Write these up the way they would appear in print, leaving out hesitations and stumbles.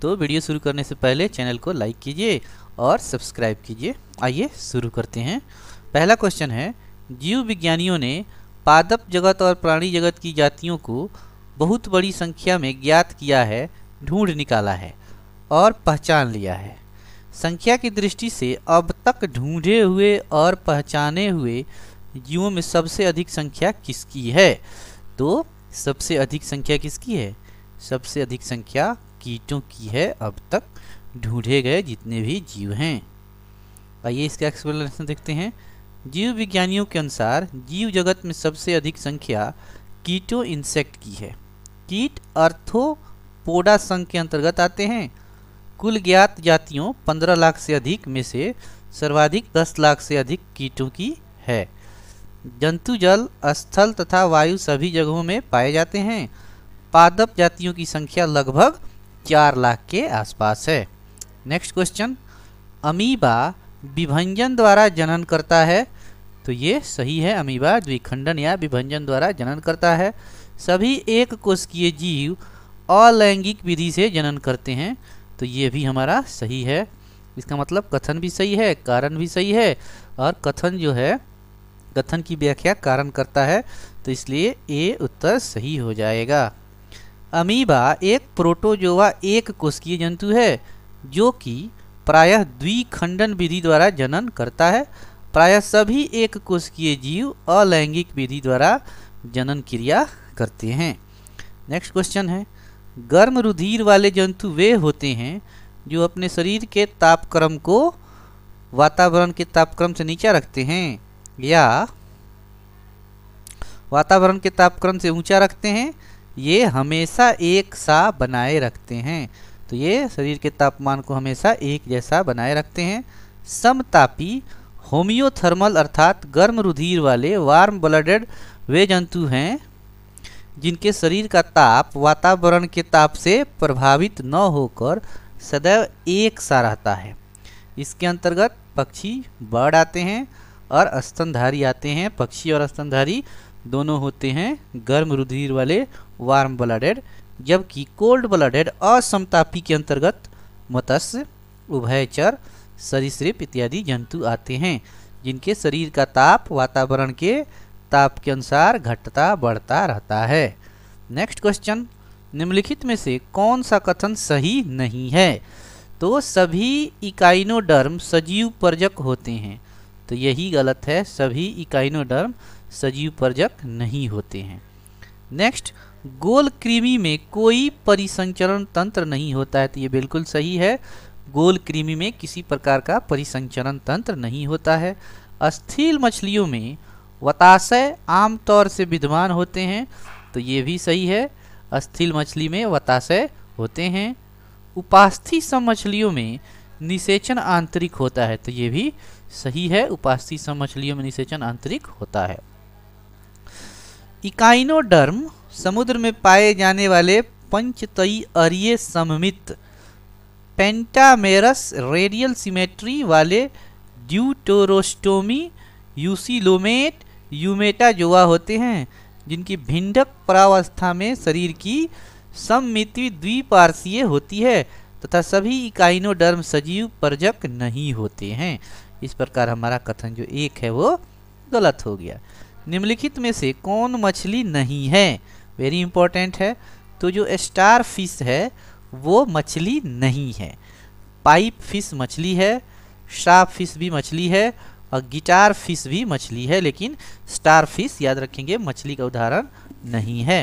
तो वीडियो शुरू करने से पहले चैनल को लाइक कीजिए और सब्सक्राइब कीजिए। आइए शुरू करते हैं। पहला क्वेश्चन है, जीव विज्ञानियों ने पादप जगत और प्राणी जगत की जातियों को बहुत बड़ी संख्या में ज्ञात किया है, ढूंढ निकाला है और पहचान लिया है। संख्या की दृष्टि से अब तक ढूंढे हुए और पहचाने हुए जीवों में सबसे अधिक संख्या किसकी है? तो सबसे अधिक संख्या किसकी है? सबसे अधिक संख्या कीटों की है, अब तक ढूंढे गए जितने भी जीव हैं। आइए इसका एक्सप्लेनेशन देखते हैं। जीव विज्ञानियों के अनुसार जीव जगत में सबसे अधिक संख्या कीटों इंसेक्ट की है। कीट अर्थोपोडा संघ के अंतर्गत आते हैं। कुल ज्ञात जातियों 15 लाख से अधिक में से सर्वाधिक 10 लाख से अधिक कीटों की है। जंतु जल, स्थल तथा वायु सभी जगहों में पाए जाते हैं। पादप जातियों की संख्या लगभग 4 लाख के आसपास है। नेक्स्ट क्वेश्चन, अमीबा विभंजन द्वारा जनन करता है। तो ये सही है, अमीबा द्विखंडन या विभंजन द्वारा जनन करता है। सभी एक कोशिकीय जीव अलैंगिक विधि से जनन करते हैं। तो ये भी हमारा सही है। इसका मतलब कथन भी सही है, कारण भी सही है, और कथन जो है, कथन की व्याख्या कारण करता है, तो इसलिए ए उत्तर सही हो जाएगा। अमीबा एक प्रोटोजोआ एक कोशिकीय जंतु है जो कि प्रायः द्विखंडन विधि द्वारा जनन करता है। प्रायः सभी एक कोशिकीय जीव अलैंगिक विधि द्वारा जनन क्रिया करते हैं। नेक्स्ट क्वेश्चन है, गर्म रुधिर वाले जंतु वे होते हैं जो अपने शरीर के तापक्रम को वातावरण के तापक्रम से नीचा रखते हैं या वातावरण के तापक्रम से ऊंचा रखते हैं। ये हमेशा एक सा बनाए रखते हैं। तो ये शरीर के तापमान को हमेशा एक जैसा बनाए रखते हैं। समतापी होमियोथर्मल अर्थात गर्म रुधिर वाले वार्म ब्लडेड वे जंतु हैं जिनके शरीर का ताप वातावरण के ताप से प्रभावित न होकर सदैव एक सा रहता है। इसके अंतर्गत पक्षी, बर्ड आते हैं और स्तनधारी आते हैं। पक्षी और स्तनधारी दोनों होते हैं गर्म रुधिर वाले वार्म ब्लडेड, जबकि कोल्ड ब्लडेड असमतापी के अंतर्गत मत्स्य, उभयचर, सरीसृप इत्यादि जंतु आते हैं जिनके शरीर का ताप वातावरण के ताप के अनुसार घटता बढ़ता रहता है। नेक्स्ट क्वेश्चन, निम्नलिखित में से कौन सा कथन सही नहीं है? तो सभी इकाइनोडर्म सजीव परजक होते हैं। तो यही गलत है, सभी इकाइनोडर्म सजीव परजक नहीं होते हैं। नेक्स्ट, गोल कृमि में कोई परिसंचरण तंत्र नहीं होता है। तो ये बिल्कुल सही है, गोल कृमि में किसी प्रकार का परिसंचरण तंत्र नहीं होता है। अस्थिल मछलियों में वताशय आमतौर से विद्यमान होते हैं। तो ये भी सही है, अस्थिल मछली में वताशय होते हैं। उपास्थि सम मछलियों में निषेचन आंतरिक होता है। तो ये भी सही है, उपास्थि सम मछलियों में निषेचन आंतरिक होता है। इकाइनोडर्म समुद्र में पाए जाने वाले पंचतई अरीय सममित पेंटामेरस रेडियल सिमेट्री वाले ड्यूटेरोस्टोमी यूसिलोमेट यूमेटाजोआ होते हैं जिनकी भिंडक परावस्था में शरीर की सममिति द्विपार्श्वीय होती है तथा सभी इकाइनोडर्म सजीव परजक नहीं होते हैं। इस प्रकार हमारा कथन जो एक है वो गलत हो गया। निम्नलिखित में से कौन मछली नहीं है? वेरी इंपॉर्टेंट है। तो जो स्टार फिश है वो मछली नहीं है। पाइप फिश मछली है, शार्प फिश भी मछली है और गिटार फिश भी मछली है, लेकिन स्टार फिश याद रखेंगे मछली का उदाहरण नहीं है।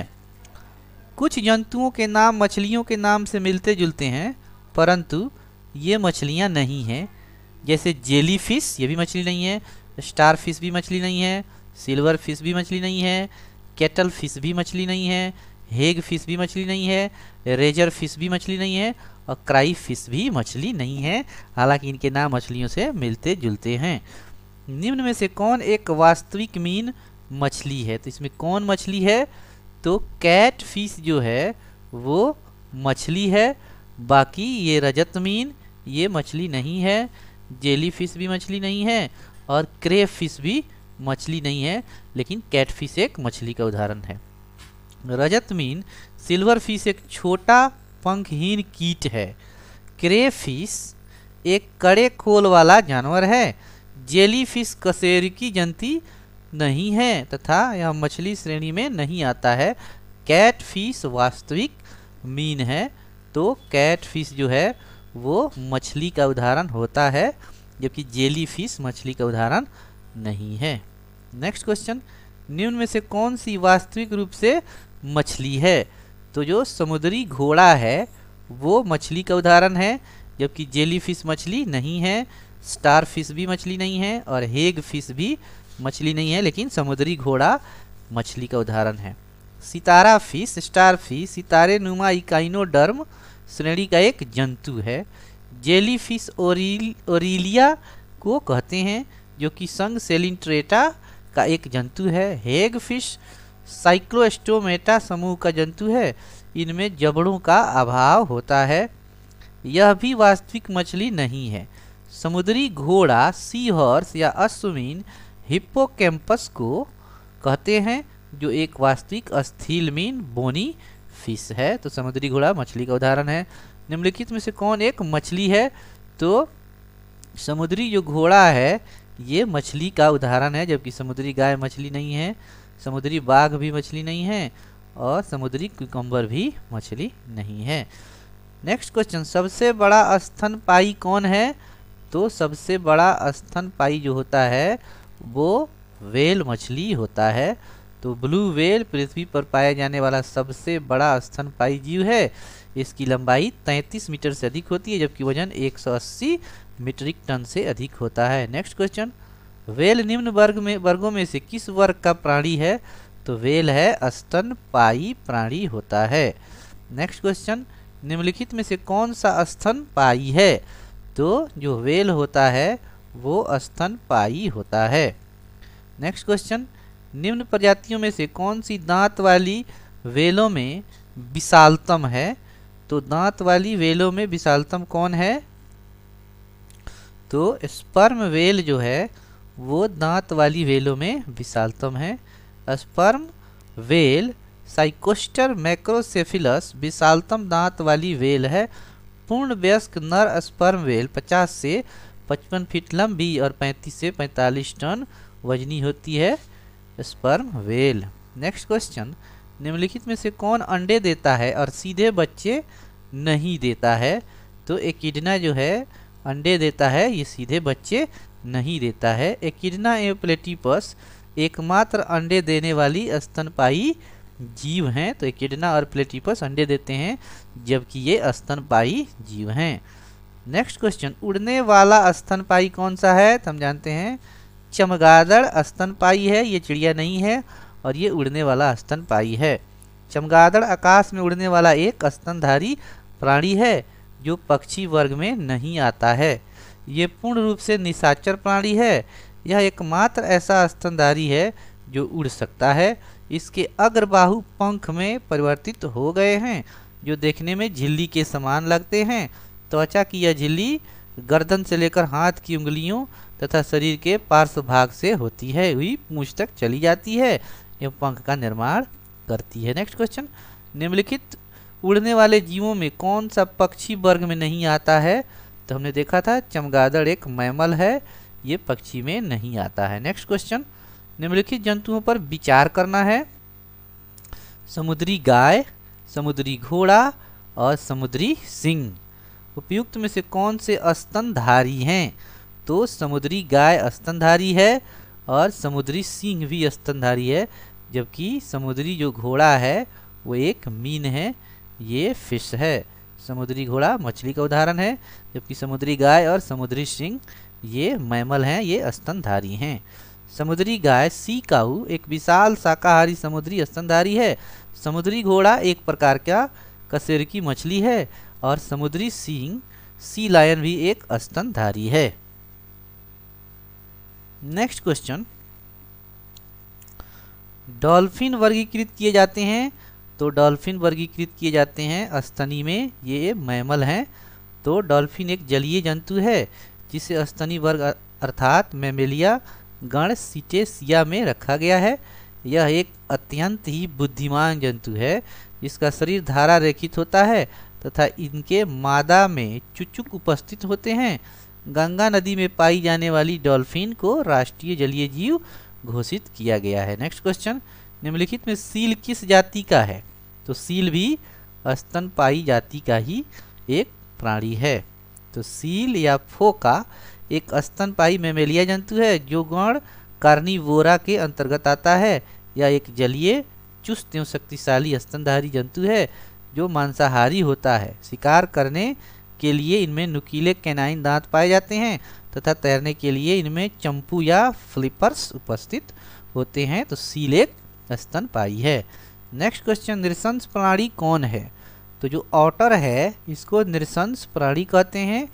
कुछ जंतुओं के नाम मछलियों के नाम से मिलते जुलते हैं परंतु ये मछलियां नहीं हैं। जैसे जेली फिश, ये भी मछली नहीं है। स्टार फिश भी मछली नहीं है। सिल्वर फिश भी मछली नहीं है। केटल फिश भी मछली नहीं है। हेग फिश भी मछली नहीं है। रेजर फिश भी मछली नहीं है और क्राई फिश भी मछली नहीं है, हालांकि इनके नाम मछलियों से मिलते जुलते हैं। निम्न में से कौन एक वास्तविक मीन मछली है? तो इसमें कौन मछली है? तो कैट फिश जो है वो मछली है, बाकी ये रजत मीन ये मछली नहीं है। जेली फिश भी मछली नहीं है और क्रेव फिश भी मछली नहीं है, लेकिन कैट फिश एक मछली का उदाहरन है। रजत मीन सिल्वर फिश एक छोटा पंखहीन कीट है। क्रेफिश एक कड़े खोल वाला जानवर है। जेलीफिश कशेरुकी जंतु नहीं है तथा यह मछली श्रेणी में नहीं आता है। कैटफिश वास्तविक मीन है, तो कैटफिश जो है वो मछली का उदाहरण होता है, जबकि जेलीफिश मछली का उदाहरण नहीं है। नेक्स्ट क्वेश्चन, निम्न में से कौन सी वास्तविक रूप से मछली है? तो जो समुद्री घोड़ा है वो मछली का उदाहरण है, जबकि जेलीफिश मछली नहीं है, स्टारफिश भी मछली नहीं है और हेग फिश भी मछली नहीं है, लेकिन समुद्री घोड़ा मछली का उदाहरण है। सितारा फिश, स्टारफिश सितारे नुमा इकाइनोडर्म श्रेणी का एक जंतु है। जेलीफिश ओरिलिया को कहते हैं, जो कि संघ सेलिंट्रेटा का एक जंतु है। हेग फिश साइक्लोस्टोमेटा समूह का जंतु है, इनमें जबड़ों का अभाव होता है। यह भी वास्तविक मछली नहीं है। समुद्री घोड़ा सी हॉर्स या अश्वमीन हिप्पोकैम्पस को कहते हैं, जो एक वास्तविक अस्थिलमीन बोनी फिश है, तो समुद्री घोड़ा मछली का उदाहरण है। निम्नलिखित में से कौन एक मछली है? तो समुद्री जो घोड़ा है ये मछली का उदाहरण है, जबकि समुद्री गाय मछली नहीं है, समुद्री बाघ भी मछली नहीं है और समुद्री कुकम्बर भी मछली नहीं है। नेक्स्ट क्वेश्चन, सबसे बड़ा स्तनपायी कौन है? तो सबसे बड़ा स्तनपायी जो होता है वो व्हेल मछली होता है। तो ब्लू व्हेल पृथ्वी पर पाया जाने वाला सबसे बड़ा स्तनपायी जीव है। इसकी लंबाई 33 मीटर से अधिक होती है, जबकि वजन 180 मीट्रिक टन से अधिक होता है। नेक्स्ट क्वेश्चन, व्हेल निम्न वर्गों में से किस वर्ग का प्राणी है? तो व्हेल है स्तनपायी प्राणी होता है। नेक्स्ट क्वेश्चन, निम्नलिखित में से कौन सा स्तनपायी है? तो जो व्हेल होता है वो स्तनपायी होता है। नेक्स्ट क्वेश्चन, निम्न प्रजातियों में से कौन सी दांत वाली व्हेलों में विशालतम है? तो दांत वाली व्हेलों में विशालतम कौन है? तो स्पर्म व्हेल जो है वो दांत वाली व्हेलों में विशालतम है। स्पर्म व्हेल साइकोस्टर मैक्रोसेफिलस विशालतम दांत वाली व्हेल है। पूर्ण वयस्क नर स्पर्म व्हेल 50 से 55 फीट लंबी और 35 से 45 टन वजनी होती है स्पर्म व्हेल। नेक्स्ट क्वेश्चन, निम्नलिखित में से कौन अंडे देता है और सीधे बच्चे नहीं देता है? तो एकिडना जो है अंडे देता है, ये सीधे बच्चे नहीं देता है। एकिडना एवं प्लेटिपस एकमात्र अंडे देने वाली स्तनपायी जीव हैं, तो एकिडना और प्लेटिपस अंडे देते हैं, जबकि ये स्तनपायी जीव हैं। नेक्स्ट क्वेश्चन, उड़ने वाला स्तनपायी कौन सा है? तो हम जानते हैं चमगादड़ स्तनपायी है, ये चिड़िया नहीं है और ये उड़ने वाला स्तनपायी है। चमगादड़ आकाश में उड़ने वाला एक स्तनधारी प्राणी है, जो पक्षी वर्ग में नहीं आता है। ये पूर्ण रूप से निशाचर प्राणी है। यह एकमात्र ऐसा स्तनधारी है जो उड़ सकता है। इसके अग्रबाहु पंख में परिवर्तित हो गए हैं, जो देखने में झिल्ली के समान लगते हैं। त्वचा की यह झिल्ली गर्दन से लेकर हाथ की उंगलियों तथा शरीर के पार्श्व भाग से होती है हुई पूंछ तक चली जाती है एवं पंख का निर्माण करती है। नेक्स्ट क्वेश्चन, निम्नलिखित उड़ने वाले जीवों में कौन सा पक्षी वर्ग में नहीं आता है? तो हमने देखा था चमगादड़ एक मैमल है, ये पक्षी में नहीं आता है। नेक्स्ट क्वेश्चन, निम्नलिखित जंतुओं पर विचार करना है। समुद्री गाय, समुद्री घोड़ा और समुद्री सिंह उपयुक्त में से कौन से स्तनधारी हैं? तो समुद्री गाय स्तनधारी है और समुद्री सिंह भी स्तनधारी है, जबकि समुद्री जो घोड़ा है वो एक मीन है, ये फिश है। समुद्री घोड़ा मछली का उदाहरण है, जबकि समुद्री गाय और समुद्री सिंह ये मैमल हैं, ये स्तनधारी हैं। समुद्री गाय सी काऊ एक विशाल शाकाहारी समुद्री स्तनधारी है। समुद्री घोड़ा एक प्रकार का कशेरुकी मछली है और समुद्री सिंह सी लायन भी एक स्तनधारी है। नेक्स्ट क्वेश्चन, डॉल्फिन वर्गीकृत किए जाते हैं। तो डॉल्फिन वर्गीकृत किए जाते हैं स्तनी में, ये मैमल हैं। तो डॉल्फिन एक जलीय जंतु है जिसे स्तनी वर्ग अर्थात मैमेलिया गण सीटेसिया में रखा गया है। यह एक अत्यंत ही बुद्धिमान जंतु है, जिसका शरीर धारा रेखित होता है तथा इनके मादा में चुचुक उपस्थित होते हैं। गंगा नदी में पाई जाने वाली डॉल्फिन को राष्ट्रीय जलीय जीव घोषित किया गया है। नेक्स्ट क्वेश्चन, निम्नलिखित में सील किस जाति का है? तो सील भी स्तनपायी जाति का ही एक प्राणी है। तो सील या फोका एक स्तनपायी मैमेलिया जंतु है जो गण कार्निवोरा के अंतर्गत आता है। यह एक जलीय चुस्त एवं शक्तिशाली स्तनधारी जंतु है जो मांसाहारी होता है। शिकार करने के लिए इनमें नुकीले कैनाइन दांत पाए जाते हैं तथा तैरने के लिए इनमें चंपू या फ्लिपर्स उपस्थित होते हैं। तो सील एक स्तनपायी है। नेक्स्ट क्वेश्चन, नृशंस प्राणी कौन है? तो जो ऑटर है इसको नृशंस प्राणी कहते हैं।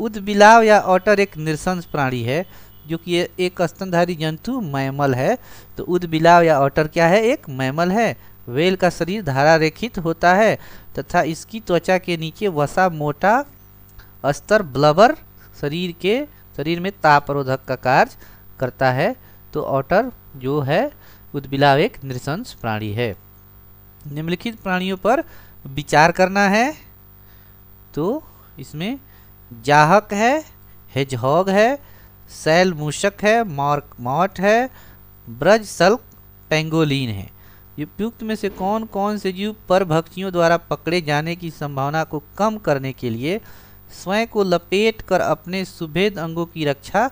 उदबिलाव या ऑटर एक नृशंस प्राणी है जो कि एक स्तनधारी जंतु मैमल है। तो उदबिलाव या ऑटर क्या है? एक मैमल है। व्हेल का शरीर धारा रेखित होता है तथा इसकी त्वचा के नीचे वसा मोटा अस्तर ब्लबर शरीर में तापरोधक का कार्य करता है। तो ऑटर जो है उदबिलाव एक नृशंस प्राणी है। निम्नलिखित प्राणियों पर विचार करना है। तो इसमें जाहक है, हेजहॉग है, सैल मूषक है, मॉर्क है, ब्रज सल्क, पेंगोलिन है। उपयुक्त में से कौन कौन से जीव परभक्षियों द्वारा पकड़े जाने की संभावना को कम करने के लिए स्वयं को लपेट कर अपने सुभेद अंगों की रक्षा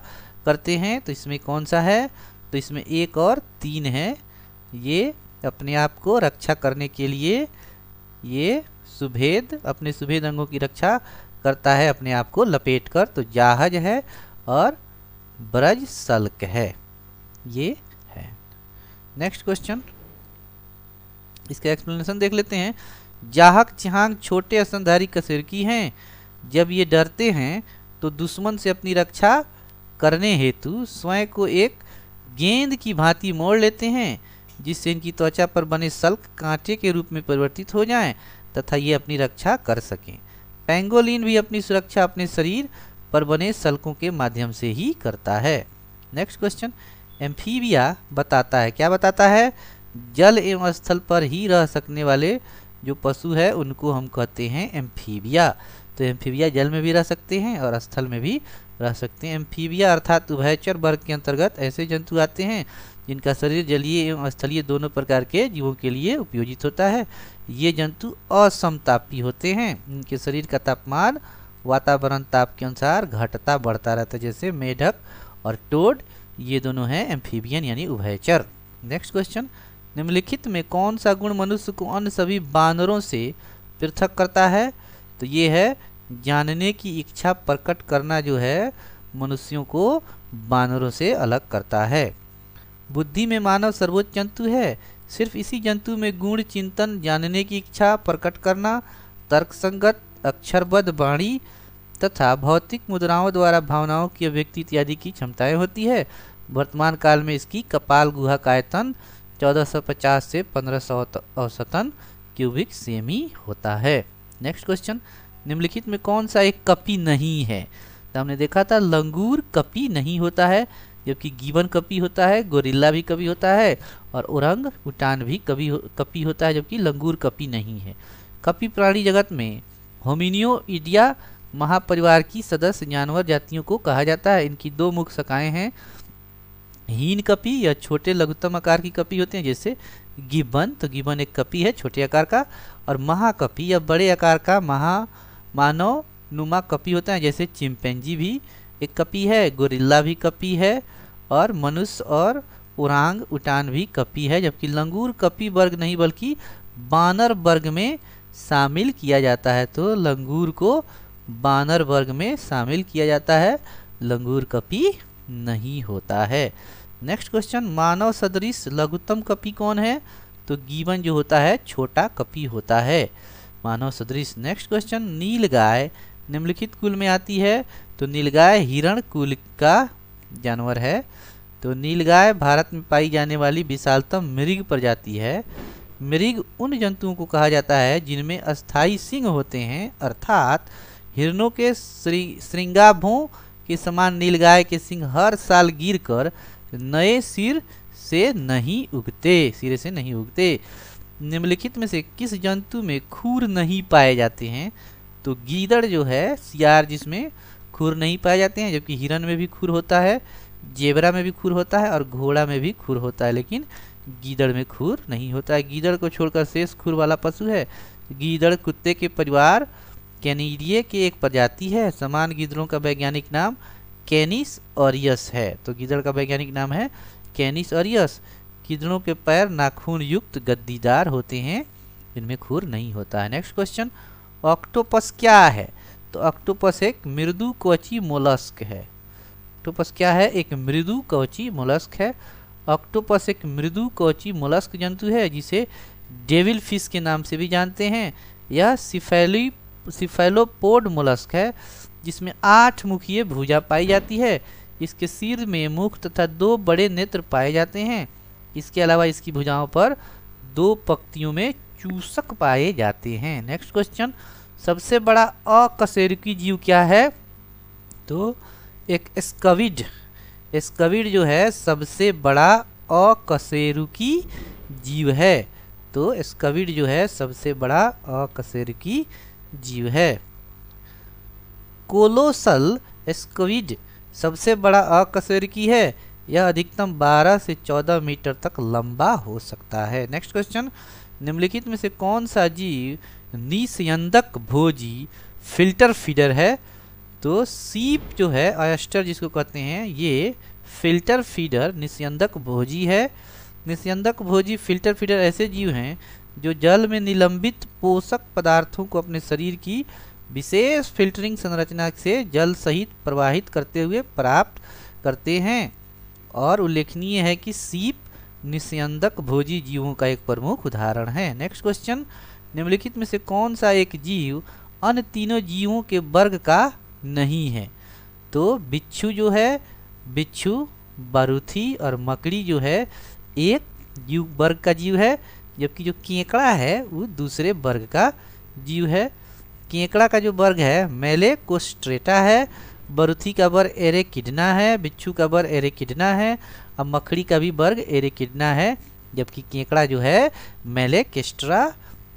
करते हैं? तो इसमें कौन सा है? तो इसमें 1 और 3 है। ये अपने आप को रक्षा करने के लिए ये अपने सुभेद अंगों की रक्षा करता है अपने आप को लपेट कर। तो जाहज है और ब्रज सल्क है, ये है। नेक्स्ट क्वेश्चन, इसका एक्सप्लेनेशन देख लेते हैं। जाहक चिहांग छोटे स्तनधारी कशेरुकी हैं। जब ये डरते हैं तो दुश्मन से अपनी रक्षा करने हेतु स्वयं को एक गेंद की भांति मोड़ लेते हैं जिससे इनकी त्वचा पर बने सल्क कांटे के रूप में परिवर्तित हो जाएं तथा ये अपनी रक्षा कर सकें। पेंगोलिन भी अपनी सुरक्षा अपने शरीर पर बने सल्कों के माध्यम से ही करता है। नेक्स्ट क्वेश्चन, एम्फीबिया बताता है, क्या बताता है? जल एवं स्थल पर ही रह सकने वाले जो पशु है उनको हम कहते हैं एम्फीबिया। तो एम्फीबिया जल में भी रह सकते हैं और स्थल में भी रह सकते हैं। एम्फीबिया अर्थात उभयचर वर्ग के अंतर्गत ऐसे जंतु आते हैं जिनका शरीर जलीय एवं स्थलीय दोनों प्रकार के जीवों के लिए उपयोजित होता है। ये जंतु असमतापी होते हैं। इनके शरीर का तापमान वातावरण ताप के अनुसार घटता बढ़ता रहता है। जैसे मेढक और टोड, ये दोनों हैं एम्फीबियन यानी उभयचर। नेक्स्ट क्वेश्चन, निम्नलिखित में कौन सा गुण मनुष्य को अन्य सभी बानरों से पृथक करता है? तो ये है जानने की इच्छा प्रकट करना, जो है मनुष्यों को बानरों से अलग करता है। बुद्धि में मानव सर्वोच्च जंतु है। सिर्फ इसी जंतु में गुण चिंतन, जानने की इच्छा प्रकट करना, तर्कसंगत अक्षरबद्ध वाणी तथा भौतिक मुद्राओं द्वारा भावनाओं की अभिव्यक्ति इत्यादि की क्षमताएं होती है। वर्तमान काल में इसकी कपाल गुहा का आयतन 1450 से 1500 औसतन क्यूबिक सेमी होता है। नेक्स्ट क्वेश्चन, निम्नलिखित में कौन सा एक कपी नहीं है? तो हमने देखा था लंगूर कपी नहीं होता है, जबकि गिबन कपी होता है, गोरिल्ला भी कपी होता है और ओरंग उटान भी कपी होता है, जबकि लंगूर कपी नहीं है। कपी प्राणी जगत में होमिनियोइडिया महापरिवार की सदस्य जानवर जातियों को कहा जाता है। इनकी 2 मुख्य शाखाएं हैं। हीन कपी या छोटे लघुत्तम आकार की कपी होते हैं जैसे गिबन, तो गिबन एक कपी है छोटे आकार का, और महाकपी या बड़े आकार का मानव नुमा कपी होता है जैसे चिंपैंजी भी एक कपी है, गोरिल्ला भी कपी है और मनुष्य और ओरांग उटान भी कपी है। जबकि लंगूर कपी वर्ग नहीं बल्कि बानर वर्ग में शामिल किया जाता है। तो लंगूर को बानर वर्ग में शामिल किया जाता है, लंगूर कपी नहीं होता है। नेक्स्ट क्वेश्चन, मानव सदृश लघुत्तम कपी कौन है? तो गिबन जो होता है छोटा कपी होता है, मानव सदृश। नेक्स्ट क्वेश्चन, नीलगाय निम्नलिखित कुल में आती है? तो नीलगाय हिरण कुल का जानवर है। तो नीलगाय भारत में पाई जाने वाली विशालतम मृग प्रजाति है। मृग उन जंतुओं को कहा जाता है जिनमें अस्थायी सिंग होते हैं, अर्थात हिरणों के श्रृंगाभों के समान नीलगाय के सिंग हर साल गिरकर नए सिरे से नहीं उगते। निम्नलिखित में से किस जंतु में खुर नहीं पाए जाते हैं? तो गीदड़ जो है, सियार जिसमें खुर नहीं पाए जाते हैं, जबकि हिरन में भी खुर होता है, जेबरा में भी खुर होता है और घोड़ा में भी खुर होता है, लेकिन गीदड़ में खुर नहीं होता है। गीदड़ को छोड़कर शेष खुर वाला पशु है। गीदड़ कुत्ते के परिवार कैनिडिये की एक प्रजाति है। समान गीदड़ों का वैज्ञानिक नाम कैनिस ऑरियस है। तो गीदड़ का वैज्ञानिक नाम है कैनिस ऑरियस। गीदड़ों के पैर नाखून युक्त गद्दीदार होते हैं, इनमें खुर नहीं होता है। नेक्स्ट क्वेश्चन, ऑक्टोपस क्या है? तो ऑक्टोपस एक मृदु कवची मोलस्क है। ऑक्टोपस क्या है? एक मृदु कवची मोलस्क है। ऑक्टोपस एक मृदु कवची मोलस्क जंतु है जिसे डेविल फिश के नाम से भी जानते हैं। यह सिफेलोपोड मोलस्क है जिसमें 8 मुखीय भुजा पाई जाती है। इसके सिर में मुख तथा 2 बड़े नेत्र पाए जाते हैं। इसके अलावा इसकी भुजाओं पर 2 पंक्तियों में चूसक पाए जाते हैं। नेक्स्ट क्वेश्चन, सबसे बड़ा अकशेरुकी जीव क्या है? तो एक स्क्विड। स्क्विड जो है सबसे बड़ा अकशेरुकी जीव है। तो स्क्विड जो है सबसे बड़ा अकशेरुकी जीव है। कोलोसल स्क्विड सबसे बड़ा अकशेरुकी है। यह अधिकतम 12 से 14 मीटर तक लंबा हो सकता है। नेक्स्ट क्वेश्चन, निम्नलिखित में से कौन सा जीव निस्यंदक भोजी फिल्टर फीडर है? तो सीप जो है, ऑयस्टर जिसको कहते हैं, ये फिल्टर फीडर निस्यंदक भोजी है। निस्यंदक भोजी फिल्टर फीडर ऐसे जीव हैं जो जल में निलंबित पोषक पदार्थों को अपने शरीर की विशेष फिल्टरिंग संरचना से जल सहित प्रवाहित करते हुए प्राप्त करते हैं। और उल्लेखनीय है कि सीप निस्यंदक भोजी जीवों का एक प्रमुख उदाहरण है। नेक्स्ट क्वेश्चन, निम्नलिखित में से कौन सा एक जीव अन्य तीनों जीवों के वर्ग का नहीं है? तो बिच्छू जो है, बिच्छू, बारूथी और मकड़ी जो है एक जीव वर्ग का जीव है, जबकि जो केकड़ा है वो दूसरे वर्ग का जीव है। केकड़ा का जो वर्ग है मेलेकोस्ट्रेटा है, बारूथी का वर्ग एरेकिडना है, बिच्छू का वर्ग एरेकिडना है और मकड़ी का भी वर्ग एरेकिडना है, जबकि केकड़ा जो है मेलेकेस्ट्रा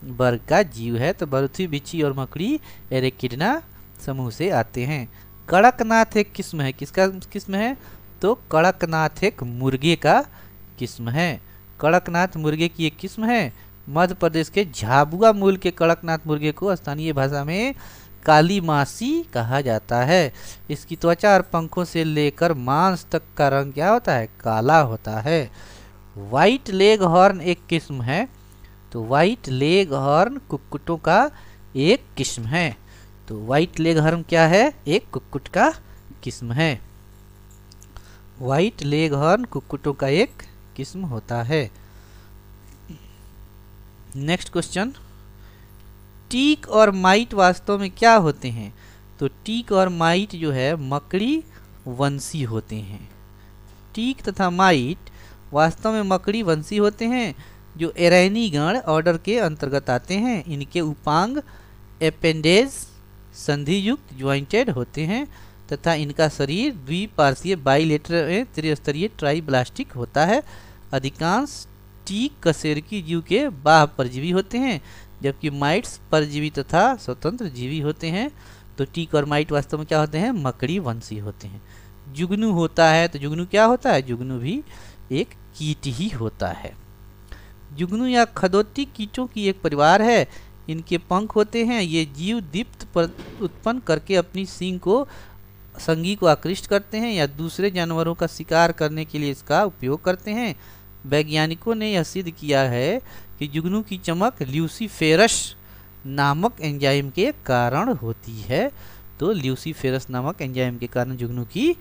वर्ग का जीव है। तो बारूथी, बिच्छी और मकड़ी एरेकिडना समूह से आते हैं। कड़कनाथ एक किस्म है। किसका किस्म है? तो कड़कनाथ एक मुर्गे का किस्म है। कड़कनाथ मुर्गे की एक किस्म है। मध्य प्रदेश के झाबुआ मूल के कड़कनाथ मुर्गे को स्थानीय भाषा में काली मासी कहा जाता है। इसकी त्वचा और पंखों से लेकर मांस तक का रंग क्या होता है? काला होता है। व्हाइट लेग हॉर्न एक किस्म है। तो व्हाइट लेग हॉर्न कुक्कुटों का एक किस्म है। तो व्हाइट लेग हॉर्न क्या है? एक कुक्कुट का किस्म है। व्हाइट लेग हॉर्न कुक्कुटों का एक किस्म होता है। नेक्स्ट क्वेश्चन, टीक और माइट वास्तव में क्या होते हैं? तो टीक और माइट जो है मकड़ी वंशी होते हैं। टीक तथा माइट वास्तव में मकड़ी वंशी होते हैं जो एरैनीगण ऑर्डर के अंतर्गत आते हैं। इनके उपांग एपेंडेज संधियुक्त ज्वाइंटेड होते हैं तथा इनका शरीर द्विपार्श्वीय बाइलेटरल त्रिस्तरीय ट्राइब्लास्टिक होता है। अधिकांश टीक कशेरुकी जीव के बाह्य परजीवी होते हैं, जबकि माइट्स परजीवी तथा स्वतंत्र जीवी होते हैं। तो टीक और माइट वास्तव में क्या होते हैं? मकड़ी वंशी होते हैं। जुगनू होता है। तो जुगनू क्या होता है? जुगनू भी एक कीट ही होता है। जुगनू या खदोती कीटों की एक परिवार है। इनके पंख होते हैं। ये जीव दीप्त उत्पन्न करके अपनी सींग को संगी को आकृष्ट करते हैं या दूसरे जानवरों का शिकार करने के लिए इसका उपयोग करते हैं। वैज्ञानिकों ने यह सिद्ध किया है कि जुगनू की चमक ल्यूसीफेरस नामक एंजाइम के कारण होती है। तो ल्यूसीफेरस नामक एंजाइम के कारण जुगनू की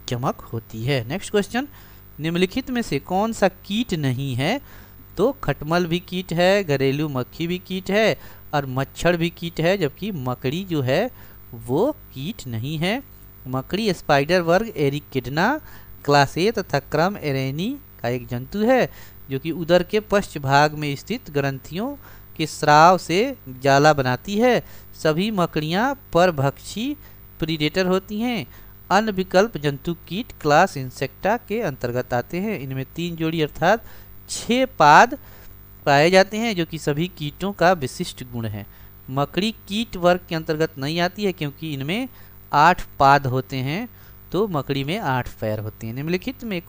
चमक होती है। नेक्स्ट क्वेश्चन, निम्नलिखित में से कौन सा कीट नहीं है? तो खटमल भी कीट है, घरेलू मक्खी भी कीट है और मच्छर भी कीट है, जबकि मकड़ी जो है वो कीट नहीं है। मकड़ी स्पाइडर वर्ग एरिकिडना क्लास ए तथा क्रम एरेनी का एक जंतु है जो कि उदर के पश्च भाग में स्थित ग्रंथियों के स्राव से जाला बनाती है। सभी मकड़ियाँ परभक्षी प्रीडेटर होती हैं। अन्य विकल्प जंतु कीट क्लास इंसेक्टा के अंतर्गत आते हैं। इनमें 3 जोड़ी अर्थात 6 पाद पाए जाते हैं जो कि सभी कीटों का विशिष्ट गुण है। मकड़ी कीट वर्ग के अंतर्गत नहीं आती है क्योंकि इनमें 8 पाद होते हैं, तो मकड़ी में 8 पैर होते हैं। निम्नलिखित में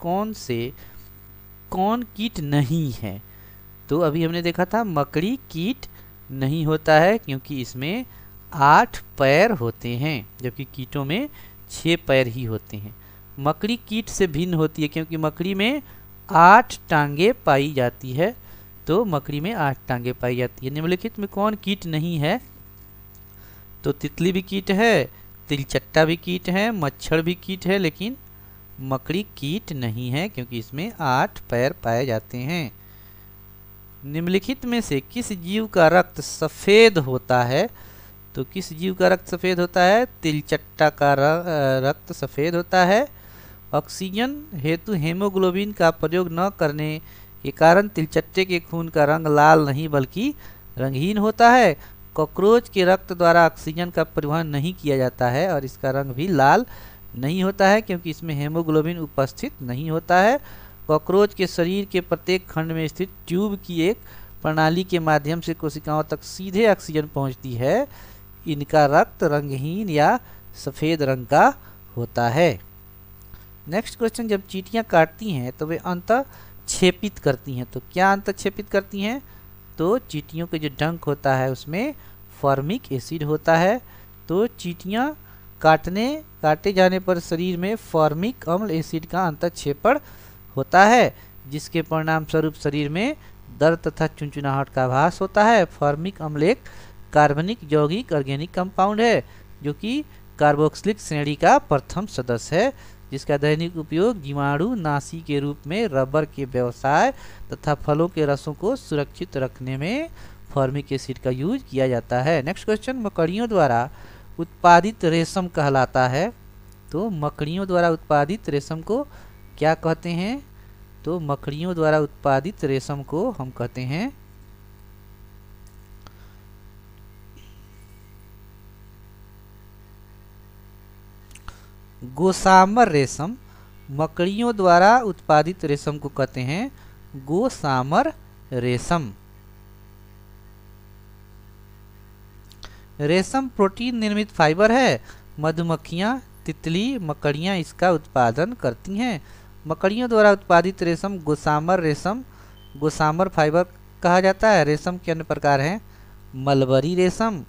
कौन कीट नहीं है? तो अभी हमने देखा था मकड़ी कीट नहीं होता है क्योंकि इसमें 8 पैर होते हैं, जबकि कीटों में 6 पैर ही होते हैं। मकड़ी कीट से भिन्न होती है क्योंकि मकड़ी में 8 टांगे पाई जाती है, तो मकड़ी में 8 टांगे पाई जाती है। निम्नलिखित में कौन कीट नहीं है? तो तितली भी कीट है, तिलचट्टा भी कीट है, मच्छर भी कीट है, लेकिन मकड़ी कीट नहीं है क्योंकि इसमें 8 पैर पाए जाते हैं। निम्नलिखित में से किस जीव का रक्त सफ़ेद होता है? तो किस जीव का रक्त सफ़ेद होता है? तिलचट्टा का रक्त सफ़ेद होता है। ऑक्सीजन हेतु हेमोग्लोबिन का प्रयोग न करने के कारण तिलचट्टे के खून का रंग लाल नहीं बल्कि रंगहीन होता है। कॉकरोच के रक्त द्वारा ऑक्सीजन का परिवहन नहीं किया जाता है और इसका रंग भी लाल नहीं होता है क्योंकि इसमें हेमोग्लोबिन उपस्थित नहीं होता है। कॉकरोच के शरीर के प्रत्येक खंड में स्थित ट्यूब की एक प्रणाली के माध्यम से कोशिकाओं तक सीधे ऑक्सीजन पहुंचती है। इनका रक्त रंगहीन या सफ़ेद रंग का होता है। नेक्स्ट क्वेश्चन, जब चींटियां काटती हैं तो वे अंतःक्षेपित करती हैं, तो क्या अंतःक्षेपित करती हैं? तो चींटियों के जो डंक होता है उसमें फॉर्मिक एसिड होता है, तो चींटियां काटे जाने पर शरीर में फॉर्मिक अम्ल एसिड का अंतःक्षेपण होता है, जिसके परिणाम स्वरूप शरीर में दर्द तथा चुनचुनाहट का आभास होता है। फॉर्मिक अम्ल एक कार्बनिक यौगिक ऑर्गेनिक कंपाउंड है जो कि कार्बोक्सिलिक श्रेणी का प्रथम सदस्य है, जिसका दैनिक उपयोग जीवाणु नाशी के रूप में रबर के व्यवसाय तथा फलों के रसों को सुरक्षित रखने में फॉर्मिक एसिड का यूज किया जाता है। नेक्स्ट क्वेश्चन, मकड़ियों द्वारा उत्पादित रेशम कहलाता है, तो मकड़ियों द्वारा उत्पादित रेशम को क्या कहते हैं? तो मकड़ियों द्वारा उत्पादित रेशम को हम कहते हैं गोसामर रेशम। मकड़ियों द्वारा उत्पादित रेशम को कहते हैं गोसामर रेशम। रेशम प्रोटीन निर्मित फाइबर है। मधुमक्खियां, तितली, मकड़ियां इसका उत्पादन करती हैं। मकड़ियों द्वारा उत्पादित रेशम गोसामर रेशम, गोसामर फाइबर कहा जाता है। रेशम के अन्य प्रकार हैं मलबरी रेशम,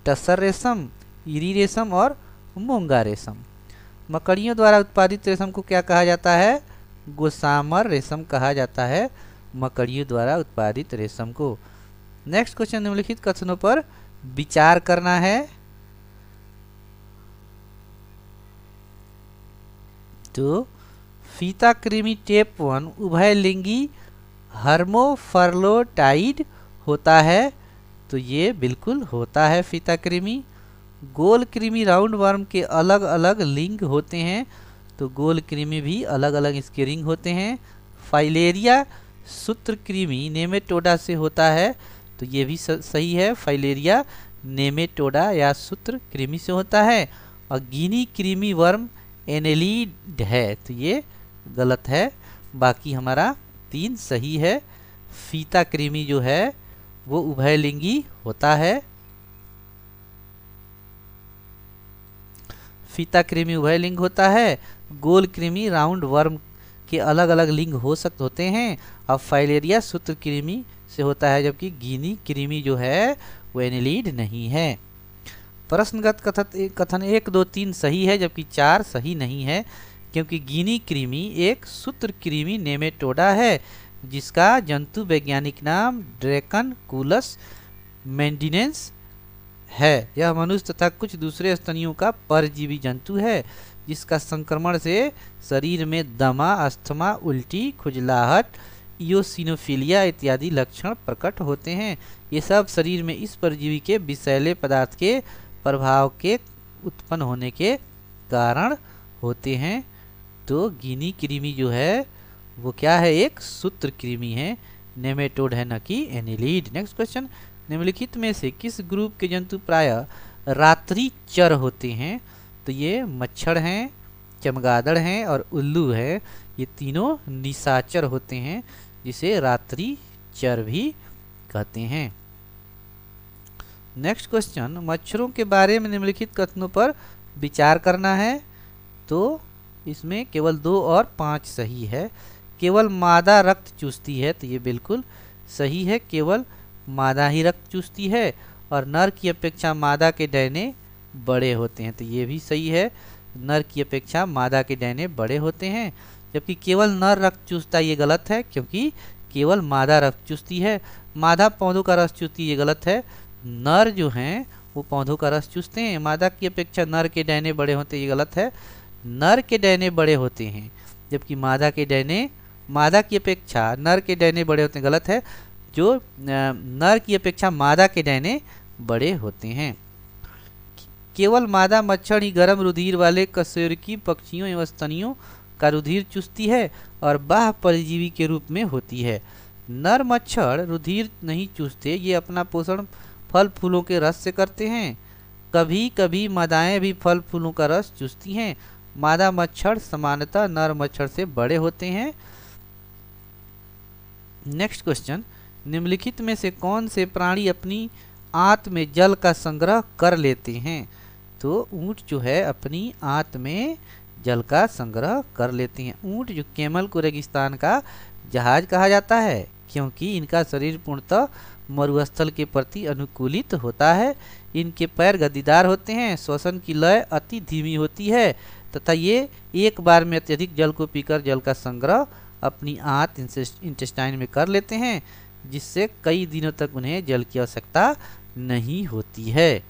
टसर रेशम, इरी रेशम और मूंगा रेशम। मकड़ियों द्वारा उत्पादित रेशम को क्या कहा जाता है? गोसामर रेशम कहा जाता है मकड़ियों द्वारा उत्पादित रेशम को। नेक्स्ट क्वेश्चन, निम्नलिखित कथनों पर विचार करना है। तो फीता कृमि टाइप 1 उभयलिंगी हर्मोफर्लोटाइड होता है, तो ये बिल्कुल होता है फीता कृमि। गोल कृमि राउंड वर्म के अलग अलग लिंग होते हैं, तो गोल कृमि भी अलग अलग इसके रिंग होते हैं। फाइलेरिया सूत्र कृमि नेमेटोडा से होता है, तो ये भी सही है, फाइलेरिया नेमेटोडा या सूत्र कृमि से होता है। और गिनी कृमि वर्म एनेलिड है, तो ये गलत है। बाकी हमारा 3 सही है। फीता कृमि जो है वो उभयलिंगी होता है। फीता कृमि उभयलिंग होता है। गोल कृमि राउंड वर्म के अलग अलग लिंग होते हैं। और फाइलेरिया सूत्र कृमि से होता है, जबकि गिनी कृमि जो है वो एनेलिड नहीं है। प्रश्नगत कथन 1, 2, 3 सही है, जबकि 4 सही नहीं है, क्योंकि गिनी कृमि एक सूत्र कृमि नेमेटोडा है जिसका जंतु वैज्ञानिक नाम ड्रैकनकुलस मेंडिनेंस है। यह मनुष्य तथा कुछ दूसरे स्तनियों का परजीवी जंतु है जिसका संक्रमण से शरीर में दमा, अस्थमा, उल्टी, खुजलाहट, इयोसिनोफिलिया इत्यादि लक्षण प्रकट होते हैं। ये सब शरीर में इस परजीवी के विषैले पदार्थ के प्रभाव के उत्पन्न होने के कारण होते हैं। तो गिनी कृमि जो है वो क्या है? एक सूत्र कृमि है, नेमेटोड है, न कि एनेलिड। नेक्स्ट क्वेश्चन, निम्नलिखित में से किस ग्रुप के जंतु प्रायः रात्रिचर होते हैं? तो ये मच्छर हैं, चमगादड़ हैं और उल्लू है। ये तीनों निशाचर होते हैं जिसे रात्रिचर भी कहते हैं। नेक्स्ट क्वेश्चन, मच्छरों के बारे में निम्नलिखित कथनों पर विचार करना है। तो इसमें केवल 2 और 5 सही है। केवल मादा रक्त चूसती है, तो ये बिल्कुल सही है, केवल मादा ही रक्त चूसती है। और नर की अपेक्षा मादा के डैने बड़े होते हैं, तो ये भी सही है, नर की अपेक्षा मादा के डैने बड़े होते हैं। जबकि केवल नर रक्त चूसता, ये गलत है, क्योंकि केवल मादा रक्त चूसती है। मादा पौधों का रस चूसती, ये गलत है, नर जो हैं वो पौधों का रस चूसते हैं। मादा की अपेक्षा नर के डैने बड़े होते हैं, ये गलत है, नर के डैने बड़े होते हैं। जबकि मादा के डैने, मादा की अपेक्षा नर के डैने बड़े होते हैं, गलत है, जो नर की अपेक्षा मादा के डैने बड़े होते हैं। केवल मादा मच्छर ही गर्म रुधिर वाले कशेरुकी पक्षियों एवं स्तनियों का रुधिर चूसती है और बाह्य परजीवी के रूप में होती है। नर मच्छर रुधिर नहीं चूसते, ये अपना पोषण फल फूलों के रस से करते हैं। कभी कभी मादाएं भी फल फूलों का रस चूसती हैं। मादा मच्छर सामान्यतः नर मच्छर से बड़े होते हैं। नेक्स्ट क्वेश्चन, निम्नलिखित में से कौन से प्राणी अपनी आंत में जल का संग्रह कर लेते हैं? तो ऊंट जो है अपनी आंत में जल का संग्रह कर लेते हैं। ऊंट जो कैमल को रेगिस्तान का जहाज कहा जाता है, क्योंकि इनका शरीर पूर्णतः मरुस्थल के प्रति अनुकूलित होता है। इनके पैर गद्दीदार होते हैं, श्वसन की लय अति धीमी होती है तथा ये एक बार में अत्यधिक जल को पीकर जल का संग्रह अपनी आंत इंटेस्टाइन में कर लेते हैं, जिससे कई दिनों तक उन्हें जल की आवश्यकता नहीं होती है।